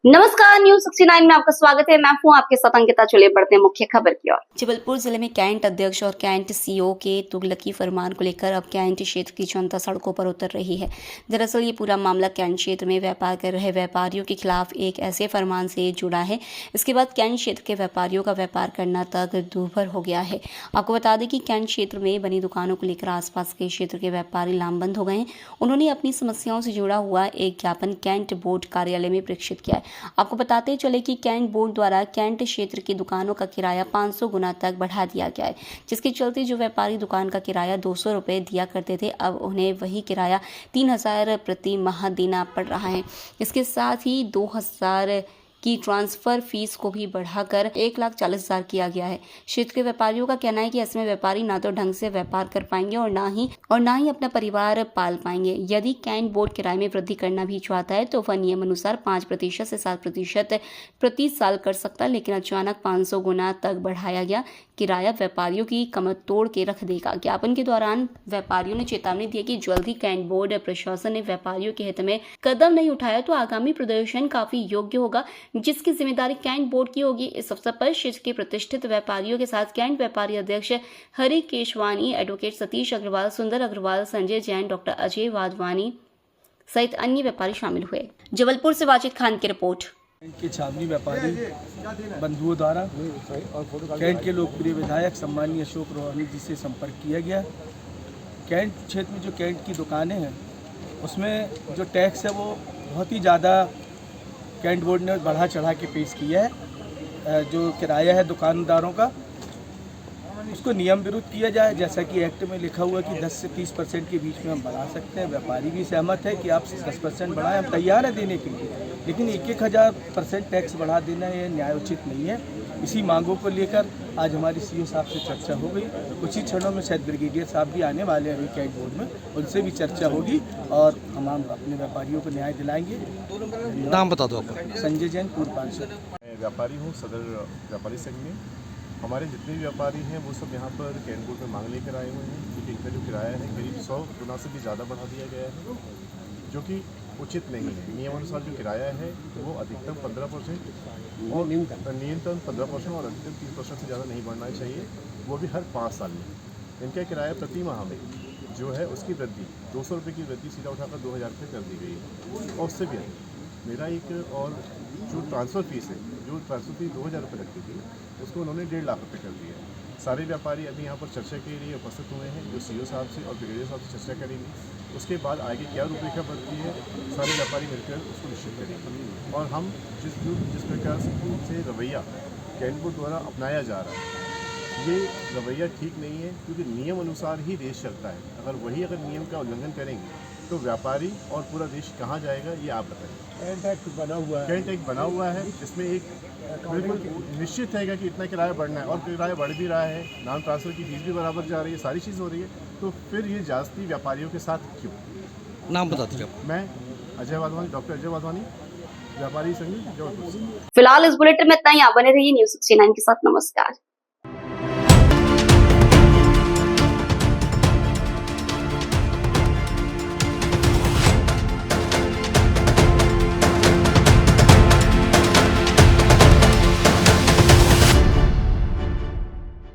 नमस्कार, न्यूज 69 में आपका स्वागत है। मैं हूं आपके साथ अंकिता। चलिए बढ़ते हैं मुख्य खबर की ओर। जबलपुर जिले में कैंट अध्यक्ष और कैंट सीओ के तुगलकी फरमान को लेकर अब कैंट क्षेत्र की जनता सड़कों पर उतर रही है। दरअसल ये पूरा मामला कैंट क्षेत्र में व्यापार कर रहे व्यापारियों के खिलाफ एक ऐसे फरमान से जुड़ा है। इसके बाद कैंट क्षेत्र के व्यापारियों का व्यापार करना तक दूभर हो गया है। आपको बता दें कि कैंट क्षेत्र में बनी दुकानों को लेकर आसपास के क्षेत्र के व्यापारी लामबंद हो गए हैं। उन्होंने अपनी समस्याओं से जुड़ा हुआ एक ज्ञापन कैंट बोर्ड कार्यालय में प्रेषित किया है। आपको बताते चले कि कैंट बोर्ड द्वारा कैंट क्षेत्र की दुकानों का किराया 500 गुना तक बढ़ा दिया गया है, जिसके चलते जो व्यापारी दुकान का किराया 200 रुपये दिया करते थे, अब उन्हें वही किराया 3000 प्रति माह देना पड़ रहा है। इसके साथ ही 2000 की ट्रांसफर फीस को भी बढ़ाकर 1,40,000 किया गया है। क्षेत्र के व्यापारियों का कहना है कि ऐसे में व्यापारी ना तो ढंग से व्यापार कर पाएंगे और ना ही अपना परिवार पाल पाएंगे। यदि कैंट बोर्ड किराए में वृद्धि करना भी चाहता है तो वह नियम अनुसार 5% से 7% प्रति साल कर सकता है, लेकिन अचानक 500 गुना तक बढ़ाया गया किराया व्यापारियों की कमर तोड़ के रख देगा। ज्ञापन के दौरान व्यापारियों ने चेतावनी दी कि जल्द ही कैंट बोर्ड प्रशासन ने व्यापारियों के हित में कदम नहीं उठाया तो आगामी प्रदर्शन काफी योग्य होगा, जिसकी जिम्मेदारी कैंट बोर्ड की होगी। इस अवसर पर क्षेत्र के प्रतिष्ठित व्यापारियों के साथ कैंट व्यापारी अध्यक्ष हरि केशवानी, एडवोकेट सतीश अग्रवाल, सुंदर अग्रवाल, संजय जैन, डॉक्टर अजय वाधवानी सहित अन्य व्यापारी शामिल हुए। जबलपुर से वाजिद खान की रिपोर्ट। कैंट के छावनी व्यापारी बंधुओं द्वारा कैंट के लोकप्रिय विधायक सम्मानीय अशोक रोहानी जी से संपर्क किया गया। कैंट क्षेत्र में जो कैंट की दुकानें हैं उसमें जो टैक्स है वो बहुत ही ज़्यादा कैंट बोर्ड ने बढ़ा चढ़ा के पेश किया है। जो किराया है दुकानदारों का उसको नियम विरुद्ध किया जाए, जैसा कि एक्ट में लिखा हुआ कि 10 से 30% के बीच में हम बढ़ा सकते हैं। व्यापारी भी सहमत है कि आप 10% बढ़ाएं, हम तैयार हैं देने के लिए, लेकिन 1,000% टैक्स बढ़ा देना ये न्यायोचित नहीं है। इसी मांगों को लेकर आज हमारी सीओ साहब से चर्चा हो गई। कुछ ही क्षणों में शायद ब्रिगेडियर साहब भी आने वाले हैं कैंट बोर्ड में, उनसे भी चर्चा होगी और हम अपने व्यापारियों को न्याय दिलाएंगे। नाम बता दो आपका। संजय जैन, पूर्व पार्षद। मैं व्यापारी हूँ सदर व्यापारी संघ में। हमारे जितने भी व्यापारी हैं वो सब यहाँ पर कैंट बोर्ड में मांग लेकर आए हुए हैं, क्योंकि इनका जो किराया है करीब 100 गुना से भी ज़्यादा बढ़ा दिया गया है, जो कि उचित नहीं है। नियम अनुसार जो किराया है वो अधिकतम 15% और न्यूनतम 15% और अधिकतम 30% से ज़्यादा नहीं बढ़ना चाहिए, वो भी हर 5 साल में। इनका किराया प्रति माह में जो है उसकी वृद्धि 200 रुपये की वृद्धि सीधा उठाकर 2000 रुपये कर दी गई है। और उससे भी मेरा एक और जो ट्रांसफ़र फीस है, जो ट्रांसफ़र फीस 2000 रुपये लगती थी, उसको उन्होंने 1.5 लाख रुपये कर दिया है। सारे व्यापारी अभी यहाँ पर चर्चा के लिए उपस्थित हुए हैं, जो सीओ साहब से और ब्रिगेडियर साहब से चर्चा करेंगे। उसके बाद आगे क्या रूपरेखा बनती है सारे व्यापारी मिलकर उसको निश्चित करेंगे। और हम जिस प्रकार से रवैया कैंट बोर्ड द्वारा अपनाया जा रहा है, ये रवैया ठीक नहीं है, क्योंकि नियम अनुसार ही देश चलता है। अगर नियम का उल्लंघन करेंगे तो व्यापारी और पूरा देश कहाँ जाएगा, ये आप बताइए। कैंट एक्ट बना हुआ है, जिसमें एक बिल्कुल निश्चित है कि इतना किराया बढ़ना है और किराया बढ़ भी रहा है, नॉन ट्रांसफ़र की फीस भी बराबर जा रही है, सारी चीज़ हो रही है, तो फिर ये जास्ती व्यापारियों के साथ क्यों? नाम बता दीजिए। मैं अजय वाधवानी, डॉक्टर अजय वाधवानी, व्यापारी संघ जबलपुर। फिलहाल इस बुलेटिन में इतना ही। आप बने रहिए न्यूज 69 के साथ। नमस्कार।